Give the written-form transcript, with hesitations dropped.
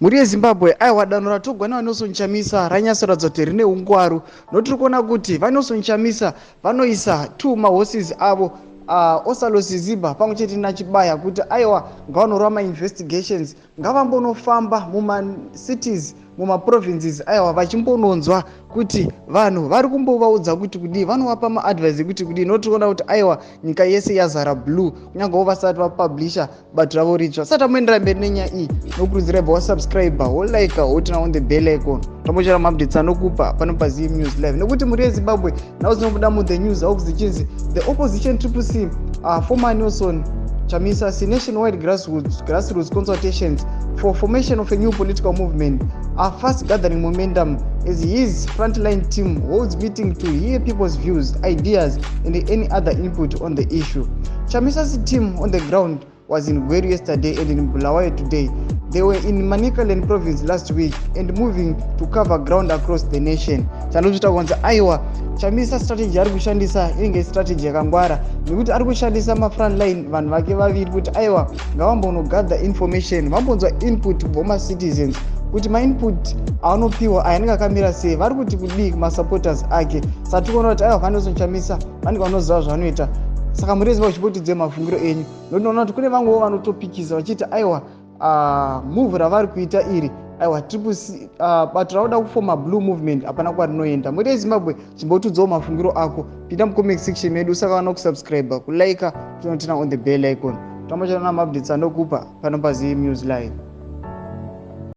Muri yeZimbabwe aiwa danho ratogwa naVanelson Chamisa ranyatsoratidza kuti rine ungwaru, notiri kuona kuti Vanelson Chamisa vanoisa 2 mahorses avo Osalosi Ziba pamwe chete naChibaya kuti aiwa ngavanorwa mainvestigations, ngavambonofamba mumacities mumaprovinces aiwa vachimbononzwa kuti vanhu vari kumbovaudza kuti kudii, vanovapa maadvice ekuti kudii. Notiri kuona kuti aiwa nyika yese yazara blue kunyange vasati vapublisha batu ravo ritsva. Sati tamuendera mberi nenyaya iyi, nokurudzira ibva wasubscribe wolike wotina on the bell icon tamuchera maupdates anokupa pano paZim News Live, nekuti muri yeZimbabwe nawo dzinobuda muthe news aukuzichinzi the opposition TCC former Nelson Chamisa nationwide grassroots consultations for formation of a new political movement are fast gathering momentum as his frontline team holds meeting to hear people's views, ideas and any other input on the issue. Chamisa's team on the ground was in Gweru yesterday and in Bulawayo today. They were in Manicaland province last week and moving to cover ground across the nation. Chanozvita kwanza aiwa Chamisa strategy ari kushandisa inge strategy yakangwara, nekuti ari kushandisa mafrontline vanhu vake vaviri kuti aiwa ngavambonogather information, vambonzwa input voma citizens kuti mainput aanopiwa aya anenge akamira sei, vari kuti kudii kumasupporters ake. Sati kuona kuti aiwa Vanelson Chamisa vanenge vanoziva zvavanoita. Saka muri yeZimbabwe chipotidze mafungiro enyu, nokuti kuti kune vamwewo vanotopikisa vachiti aiwa move ravari kuita iri aiwa batu rauda kufoma blue movement hapana kwarinoenda. Muri yeZimbabwe chimbotudzawo mafungiro ako, pinda mucomment section medu, usakavana kusubscribe kulike tinotina on the bell icon. Tamuchana maupdates anokupa pano paZim News Live.